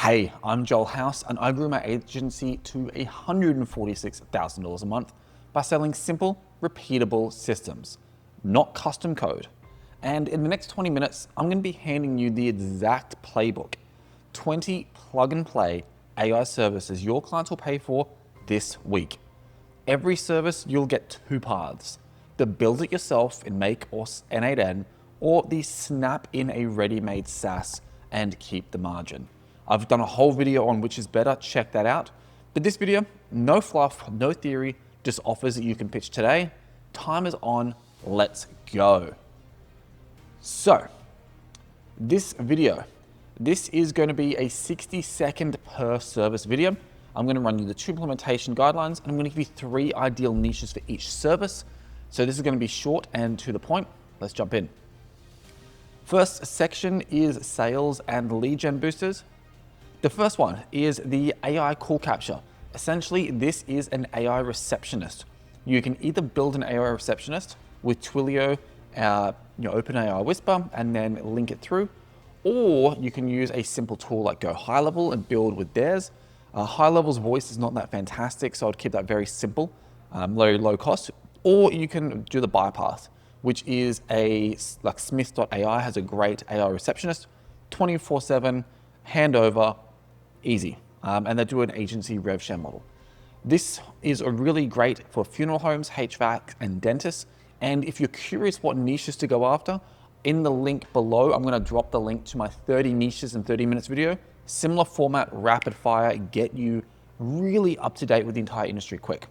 Hey, I'm Joel House, and I grew my agency to $146,000 a month by selling simple, repeatable systems, not custom code. And in the next 20 minutes, I'm going to be handing you the exact playbook, 20 plug-and-play AI services your clients will pay for this week. Every service, you'll get two paths: the build it yourself in Make or N8N, or the snap in a ready-made SaaS and keep the margin. I've done a whole video on which is better, check that out. But this video, no fluff, no theory, just offers that you can pitch today. Time is on, let's go. So, this video, this is going to be a 60-second per service video. I'm going to run you the two implementation guidelines, and I'm going to give you 3 ideal niches for each service. So this is going to be short and to the point. Let's jump in. First section is sales and lead gen boosters. The first one is the AI call capture. Essentially, this is an AI receptionist. You can either build an AI receptionist with Twilio, OpenAI Whisper, and then link it through, or you can use a simple tool like Go High Level and build with theirs. High Level's voice is not that fantastic, so I'd keep that very simple, very low cost. Or you can do the bypass, which is like Smith.ai has a great AI receptionist, 24/7, handover, easy. And they do an agency rev share model. This is a really great for funeral homes, HVAC, and dentists. And if you're curious what niches to go after, in the link below, I'm going to drop the link to my 30 niches in 30 minutes video. Similar format, rapid fire, get you really up to date with the entire industry quick.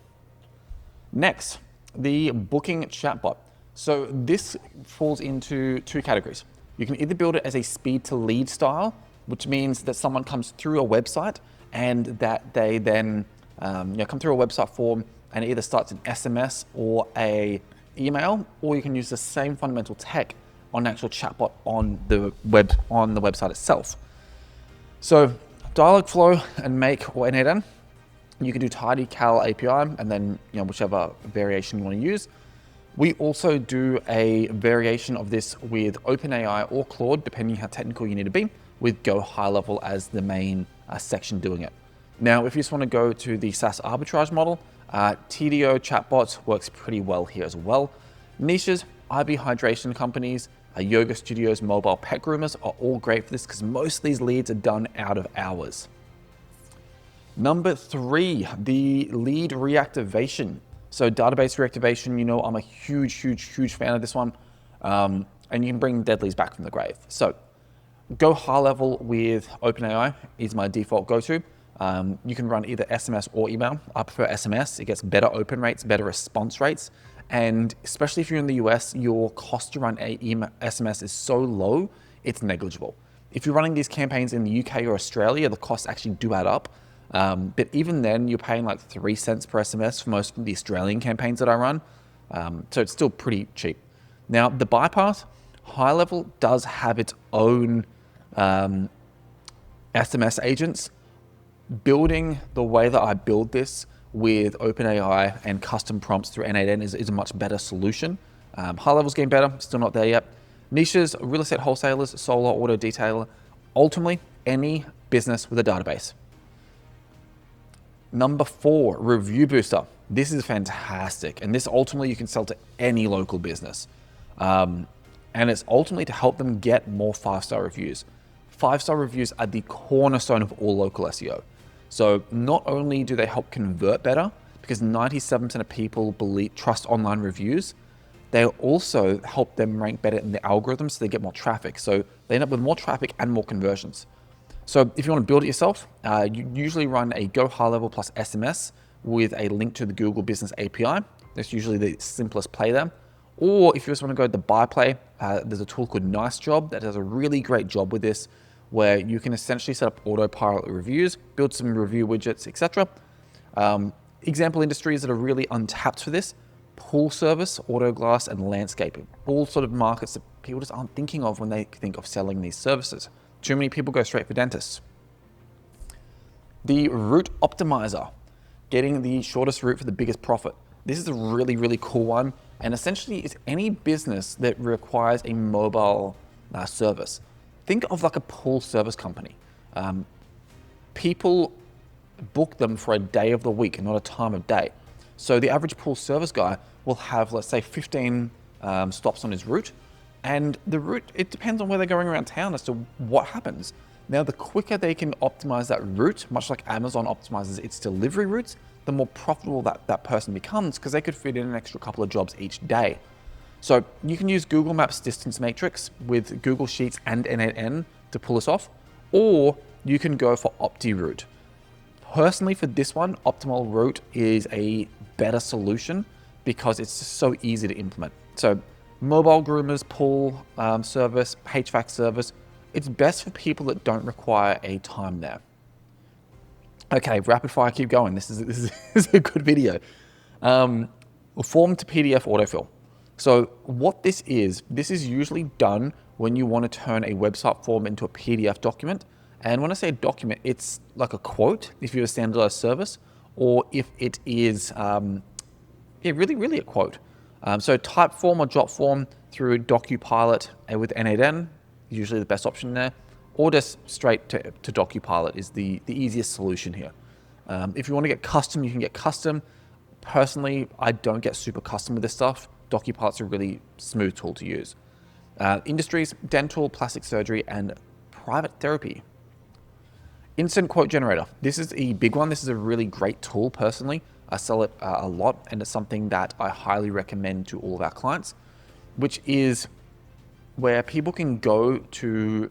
Next, the booking chatbot. So this falls into 2 categories. You can either build it as a speed to lead style, which means that someone comes through a website and that they then come through a website form and it either starts an SMS or a email, or you can use the same fundamental tech on an actual chatbot on the website itself. So Dialogflow and Make or N8N, you can do Tidy, Cal API, and then whichever variation you want to use. We also do a variation of this with OpenAI or Claude, depending how technical you need to be, with Go High Level as the main section doing it. Now, if you just want to go to the SaaS arbitrage model, TDO chatbots works pretty well here as well. Niches, IV hydration companies, yoga studios, mobile pet groomers are all great for this because most of these leads are done out of hours. Number 3, the lead reactivation. So database reactivation, I'm a huge fan of this one. And you can bring dead leads back from the grave. So Go High Level with OpenAI is my default go-to. You can run either SMS or email. I prefer SMS. It gets better open rates, better response rates. And especially if you're in the US, your cost to run SMS is so low, it's negligible. If you're running these campaigns in the UK or Australia, the costs actually do add up. But even then, you're paying like 3 cents per SMS for most of the Australian campaigns that I run. So it's still pretty cheap. Now, the bypass, High Level does have its own SMS agents. Building the way that I build this with OpenAI and custom prompts through N8N is a much better solution. High Level's getting better, still not there yet. Niches, real estate wholesalers, solar, auto detailer, ultimately any business with a database. Number 4, Review Booster. This is fantastic. And this ultimately you can sell to any local business. And it's ultimately to help them get more 5-star reviews. 5-star reviews are the cornerstone of all local SEO. So not only do they help convert better, because 97% of people trust online reviews, they also help them rank better in the algorithms so they get more traffic. So they end up with more traffic and more conversions. So if you want to build it yourself, you usually run a Go High Level plus SMS with a link to the Google Business API. That's usually the simplest play there. Or if you just want to go the buy play, there's a tool called Nice Job that does a really great job with this, where you can essentially set up autopilot reviews, build some review widgets, etc. Example industries that are really untapped for this: pool service, auto glass, and landscaping. All sort of markets that people just aren't thinking of when they think of selling these services. Too many people go straight for dentists. The route optimizer, getting the shortest route for the biggest profit. This is a really cool one, and essentially it's any business that requires a mobile service. Think of like a pool service company. people book them for a day of the week and not a time of day. So the average pool service guy will have, let's say, 15 stops on his route. And the route, it depends on where they're going around town as to what happens. Now, the quicker they can optimize that route, much like Amazon optimizes its delivery routes, the more profitable that person becomes, because they could fit in an extra couple of jobs each day. So you can use Google Maps distance matrix with Google Sheets and N8N to pull this off, or you can go for OptiRoute. Personally, for this one, Optimal Route is a better solution because it's just so easy to implement. So mobile groomers, pool service, HVAC service, it's best for people that don't require a time there. Okay, rapid fire, keep going. This is a good video. Form to PDF autofill. So what this is usually done when you want to turn a website form into a PDF document. And when I say a document, it's like a quote if you're a standardized service, or if it is really a quote. So type form or drop form through DocuPilot with N8N, usually the best option there, or just straight to DocuPilot is the easiest solution here. If you want to get custom, you can get custom. Personally, I don't get super custom with this stuff. DocuPilot's a really smooth tool to use. Industries, dental, plastic surgery, and private therapy. Instant quote generator. This is a big one. This is a really great tool personally. I sell it a lot, and it's something that I highly recommend to all of our clients, which is where people can go to,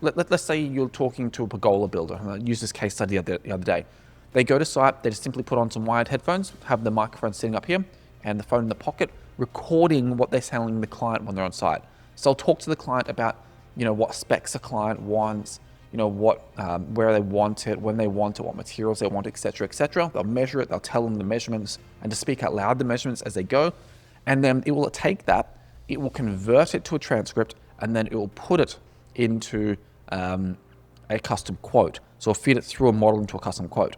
let's say you're talking to a pergola builder. I used this case study the other day. They go to site, they just simply put on some wired headphones, have the microphone sitting up here, and the phone in the pocket, recording what they're telling the client when they're on site. So I'll talk to the client about, what specs the client wants, where they want it, when they want it, what materials they want, etc., etc. They'll measure it, they'll tell them the measurements, and to speak out loud the measurements as they go. And then it will take that, it will convert it to a transcript, and then it will put it into a custom quote. So I'll feed it through a model into a custom quote.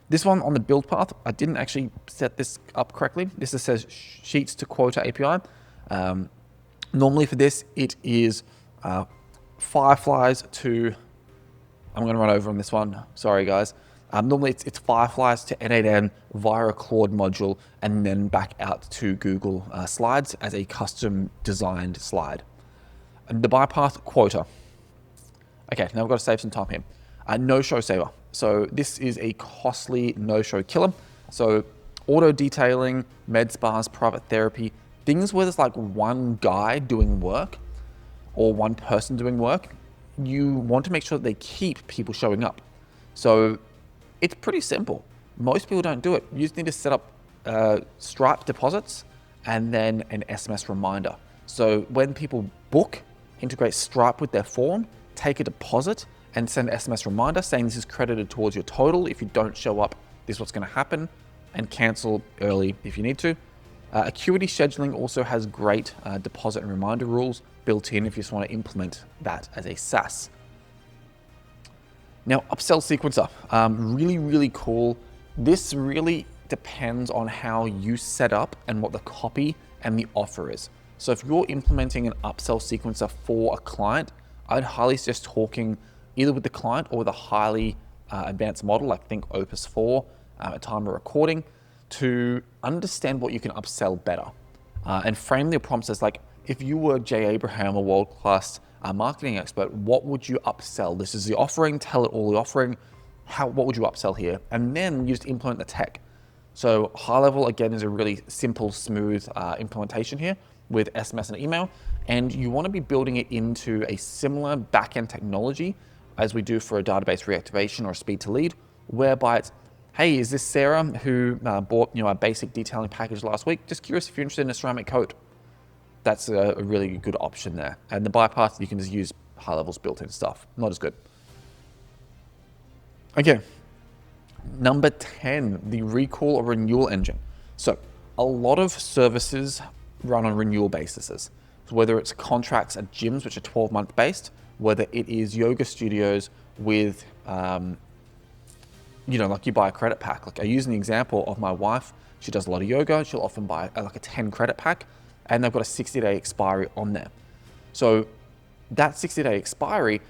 This one on the build path, I didn't actually set this up correctly. This just says Sheets to Quota API. Normally for this, it is Fireflies to, I'm going to run over on this one. Sorry, guys. Normally it's Fireflies to N8N via a Claude module and then back out to Google Slides as a custom designed slide. And the bypass quota. Okay, now we've got to save some time here. No-show saver. So this is a costly no-show killer. So auto detailing, med spas, private therapy, things where there's like one guy doing work or one person doing work, you want to make sure that they keep people showing up. So it's pretty simple. Most people don't do it. You just need to set up Stripe deposits and then an SMS reminder. So when people book, integrate Stripe with their form, take a deposit, and send an SMS reminder saying this is credited towards your total. If you don't show up, this is what's going to happen, and cancel early if you need to. Acuity scheduling also has great deposit and reminder rules built in if you just want to implement that as a SaaS. Now, Upsell Sequencer, really cool. This really depends on how you set up and what the copy and the offer is. So if you're implementing an Upsell Sequencer for a client, I'd highly suggest talking either with the client or with a highly advanced model, like think Opus 4 at time of recording, to understand what you can upsell better. And frame the prompts as like, if you were Jay Abraham, a world-class marketing expert, what would you upsell? This is the offering, tell it all the offering, what would you upsell here? And then you just implement the tech. So high level, again, is a really simple, smooth implementation here with SMS and email. And you want to be building it into a similar backend technology as we do for a database reactivation or a speed to lead, whereby it's, hey, is this Sarah who bought a basic detailing package last week? Just curious if you're interested in a ceramic coat. That's a really good option there. And the bypass, you can just use high levels built-in stuff. Not as good. Okay, number 10, the recall or renewal engine. So a lot of services run on renewal bases. So whether it's contracts at gyms, which are 12-month based, whether it is yoga studios with, like you buy a credit pack. Like I use an example of my wife. She does a lot of yoga. She'll often buy like a 10 credit pack, and they've got a 60-day expiry on there. So that 60-day expiry,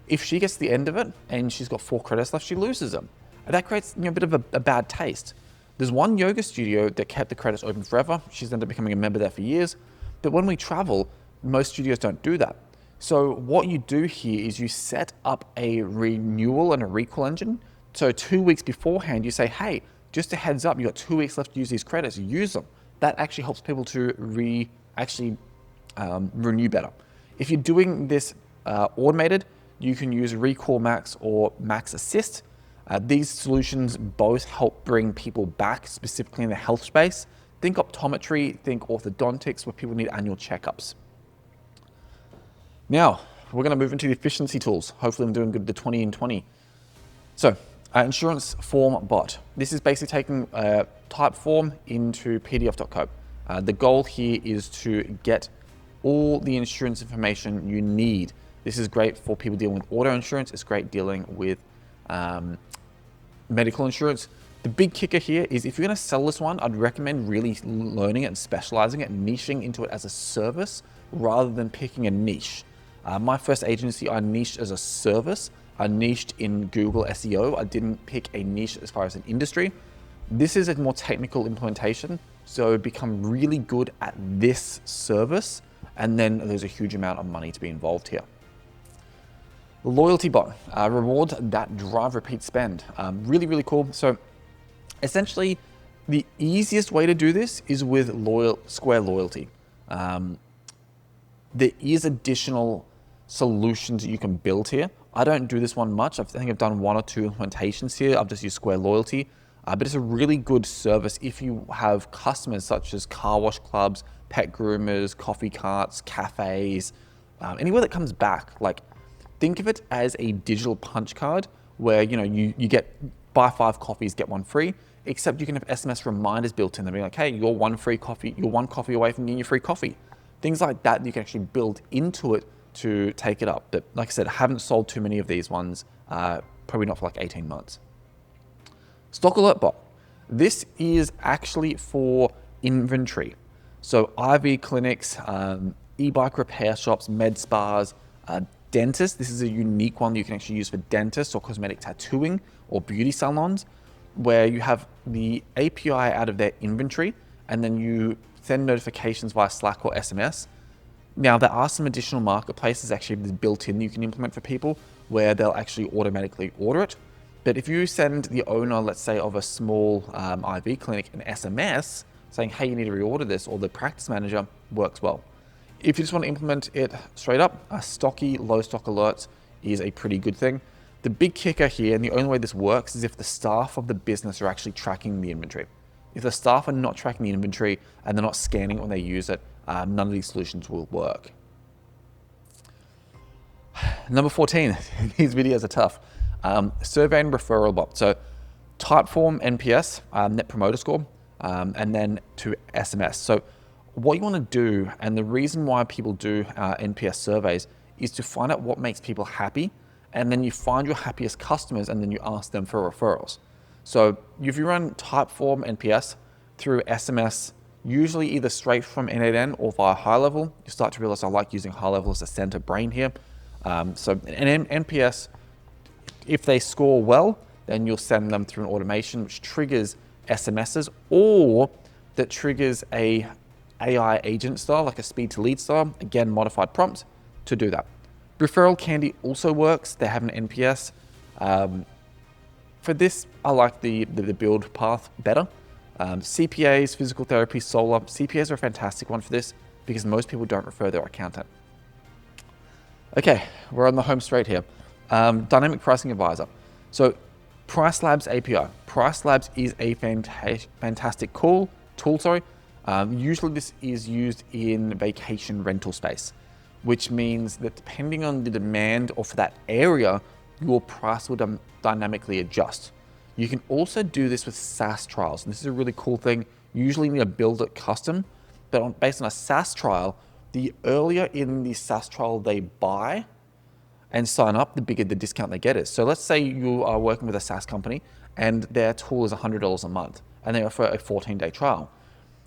If she gets to the end of it and she's got 4 credits left, she loses them. And that creates a bit of a bad taste. There's one yoga studio that kept the credits open forever. She's ended up becoming a member there for years. But when we travel, most studios don't do that. So what you do here is you set up a renewal and a recall engine. So 2 weeks beforehand, you say, hey, just a heads up, you got 2 weeks left to use these credits, use them. That actually helps people to renew better. If you're doing this automated, you can use Recall Max or Max Assist. These solutions both help bring people back, specifically in the health space. Think optometry, think orthodontics, where people need annual checkups. Now, we're going to move into the efficiency tools. Hopefully I'm doing good with the 20 and 20. So, insurance form bot. This is basically taking type form into pdf.co. The goal here is to get all the insurance information you need. This is great for people dealing with auto insurance. It's great dealing with medical insurance. The big kicker here is if you're going to sell this one, I'd recommend really learning it and specializing it, niching into it as a service rather than picking a niche. My first agency, I niched as a service. I niched in Google SEO. I didn't pick a niche as far as an industry. This is a more technical implementation, so become really good at this service, and then there's a huge amount of money to be involved here. Loyalty bot, rewards that drive repeat spend. Really, really cool. So essentially, the easiest way to do this is with Square Loyalty. There is additional solutions that you can build here. I don't do this one much. I think I've done 1 or 2 implementations here. I've just used Square Loyalty, but it's a really good service if you have customers such as car wash clubs, pet groomers, coffee carts, cafes, anywhere that comes back. Like, think of it as a digital punch card where you get buy 5 coffees, get 1 free, except you can have SMS reminders built in. They'll be like, hey, you're 1 coffee away from getting your free coffee. Things like that you can actually build into it to take it up. But like I said, I haven't sold too many of these ones, probably not for like 18 months. Stock Alert Bot. This is actually for inventory. So IV clinics, e-bike repair shops, med spas, dentists. This is a unique one that you can actually use for dentists or cosmetic tattooing or beauty salons, where you have the API out of their inventory and then you send notifications via Slack or SMS. Now, there are some additional marketplaces actually built in you can implement for people where they'll actually automatically order it. But if you send the owner, let's say, of a small IV clinic an SMS saying, hey, you need to reorder this, or the practice manager, works well. If you just want to implement it straight up, stocky low stock alerts is a pretty good thing. The big kicker here, and the only way this works, is if the staff of the business are actually tracking the inventory. If the staff are not tracking the inventory and they're not scanning it when they use it, none of these solutions will work. Number 14, these videos are tough. Survey and referral bot. So Typeform NPS, Net Promoter Score, and then to SMS. So what you want to do, and the reason why people do NPS surveys, is to find out what makes people happy, and then you find your happiest customers and then you ask them for referrals. So if you run Typeform NPS through SMS, usually either straight from N8N or via high level, you start to realize I like using high level as a center brain here. So an NPS, if they score well, then you'll send them through an automation which triggers SMSs, or that triggers a AI agent style, like a speed to lead style, again, modified prompt to do that. Referral Candy also works. They have an NPS. For this, I like the build path better. CPAs, physical therapy, solar. CPAs are a fantastic one for this because most people don't refer their accountant. Okay, we're on the home straight here. Dynamic Pricing Advisor. So Price Labs API. Price Labs is a fantastic tool. Usually this is used in vacation rental space, which means that depending on the demand or for that area, your price will dynamically adjust. You can also do this with SaaS trials. And this is a really cool thing. Usually you need to build it custom, but based on a SaaS trial, the earlier in the SaaS trial they buy and sign up, the bigger the discount they get is. So let's say you are working with a SaaS company and their tool is $100 a month and they offer a 14-day trial.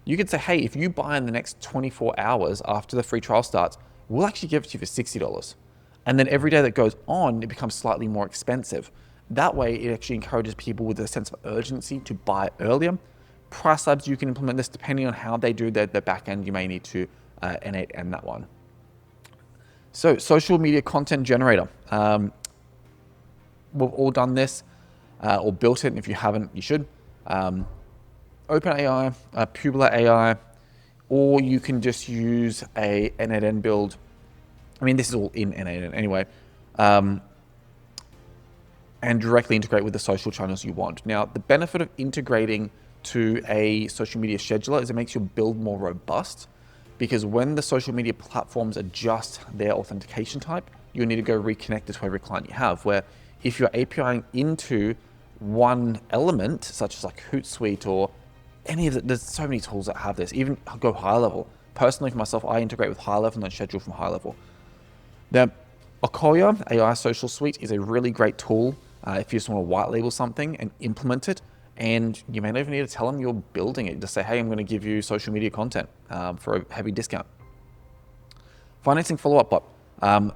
You could say, hey, if you buy in the next 24 hours after the free trial starts, we'll actually give it to you for $60. And then every day that goes on, it becomes slightly more expensive. That way, it actually encourages people with a sense of urgency to buy earlier. Price labs, you can implement this depending on how they do their back end. You may need to N8N that one. So social media content generator. We've all done this or built it. And if you haven't, you should. OpenAI, Pubula AI, or you can just use a N8N build. I mean, this is all in N8N anyway. And directly integrate with the social channels you want. Now, the benefit of integrating to a social media scheduler is it makes your build more robust, because when the social media platforms adjust their authentication type, you need to go reconnect it to every client you have, where if you're APIing into one element, such as like Hootsuite or any of the, there's so many tools that have this, even go high level. Personally, for myself, I integrate with high level and then schedule from high level. Now, Okoya AI Social Suite is a really great tool if you just want to white label something and implement it. And you may not even need to tell them you're building it. Just say, hey, I'm going to give you social media content for a heavy discount. Financing follow-up bot.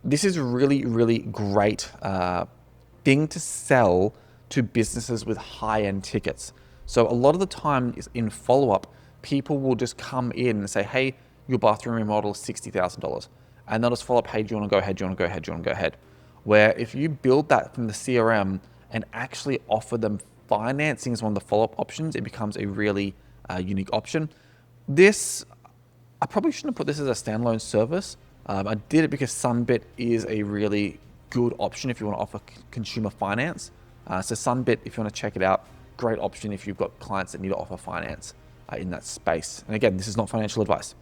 This is a really, really great thing to sell to businesses with high-end tickets. So a lot of the time in follow-up, people will just come in and say, hey, your bathroom remodel is $60,000. And they'll just follow up, hey, do you want to go ahead, do you want to go ahead, do you want to go ahead? Where if you build that from the CRM and actually offer them financing as one of the follow-up options, it becomes a really unique option. This, I probably shouldn't have put this as a standalone service. I did it because Sunbit is a really good option if you want to offer consumer finance. So Sunbit, if you want to check it out, great option if you've got clients that need to offer finance in that space. And again, this is not financial advice.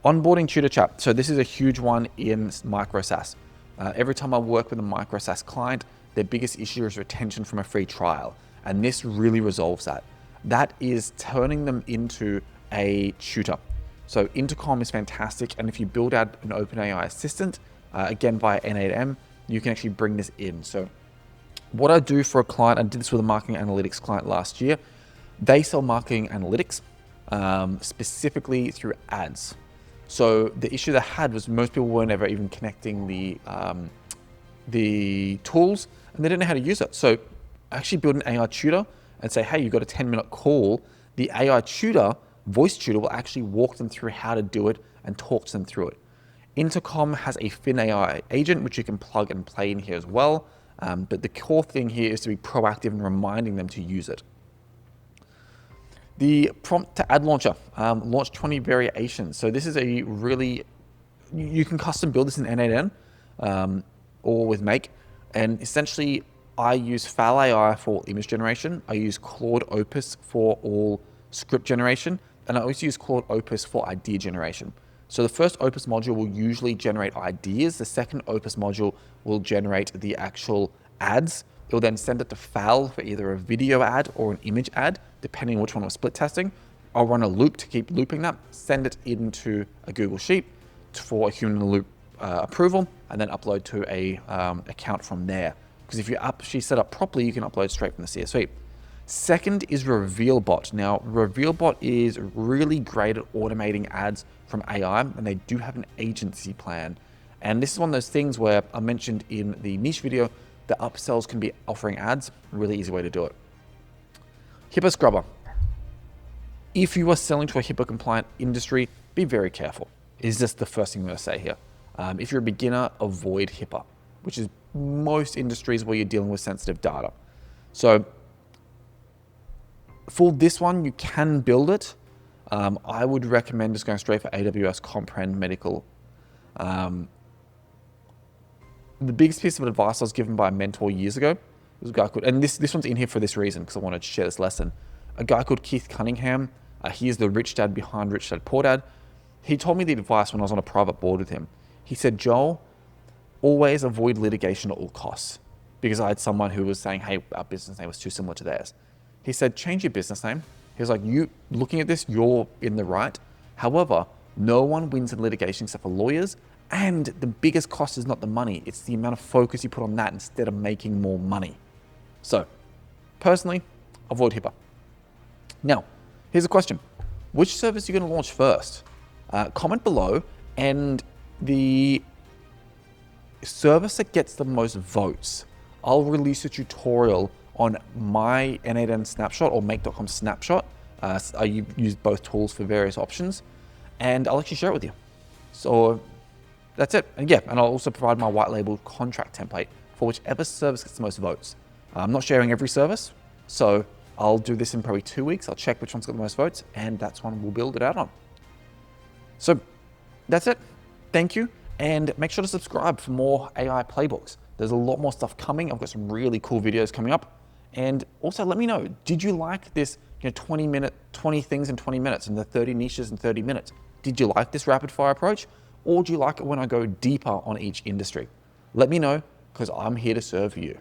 Onboarding Tutor Chat. So this is a huge one in micro SaaS. Every time I work with a micro SaaS client, their biggest issue is retention from a free trial. And this really resolves that. That is turning them into a tutor. So Intercom is fantastic. And if you build out an OpenAI assistant, again, via N8M, you can actually bring this in. So what I do for a client, I did this with a marketing analytics client last year. They sell marketing analytics specifically through ads. So the issue they had was most people weren't ever even connecting the tools, and they didn't know how to use it. So I actually build an AI tutor and say, hey, you've got a 10-minute call. The AI tutor, voice tutor, will actually walk them through how to do it and talk to them through it. Intercom has a Fin AI agent, which you can plug and play in here as well. But the core thing here is to be proactive and reminding them to use it. The prompt to ad launcher, launch 20 variations. So this is a really, you can custom build this in N8N or with Make. And essentially, I use Fal AI for image generation. I use Claude Opus for all script generation. And I also use Claude Opus for idea generation. So the first Opus module will usually generate ideas. The second Opus module will generate the actual ads. It will then send it to Fal for either a video ad or an image ad, depending on which one we're split testing. I'll run a loop to keep looping that, send it into a Google Sheet for a human in the loop approval, and then upload to a account from there. Because if she's set up properly, you can upload straight from the CSV. Second is Reveal Bot. Now, Reveal Bot is really great at automating ads from AI, and they do have an agency plan. And this is one of those things where I mentioned in the niche video, the upsells can be offering ads, really easy way to do it. Hippo Scrubber. If you are selling to a HIPAA compliant industry, be very careful. Is just the first thing I'm going to say here. If you're a beginner, avoid HIPAA, which is most industries where you're dealing with sensitive data. So for this one, you can build it. I would recommend just going straight for AWS Comprehend Medical. The biggest piece of advice I was given by a mentor years ago was a guy called, and this one's in here for this reason because I wanted to share this lesson. A guy called Keith Cunningham. He is the rich dad behind Rich Dad Poor Dad. He told me the advice when I was on a private board with him. He said, Joel, always avoid litigation at all costs. Because I had someone who was saying, hey, our business name was too similar to theirs. He said, change your business name. He was like, you looking at this, you're in the right. However, no one wins in litigation except for lawyers. And the biggest cost is not the money. It's the amount of focus you put on that instead of making more money. So personally, avoid HIPAA. Now, here's a question. Which service are you going to launch first? Comment below, and the service that gets the most votes, I'll release a tutorial on my N8N snapshot or make.com snapshot. I use both tools for various options, and I'll actually share it with you. So that's it. And yeah, and I'll also provide my white label contract template for whichever service gets the most votes. I'm not sharing every service, so I'll do this in probably 2 weeks. I'll check which one's got the most votes, and that's one we'll build it out on. So that's it. Thank you. And make sure to subscribe for more AI playbooks. There's a lot more stuff coming. I've got some really cool videos coming up. And also let me know, did you like this 20 things in 20 minutes and the 30 niches in 30 minutes? Did you like this rapid fire approach? Or do you like it when I go deeper on each industry? Let me know, because I'm here to serve you.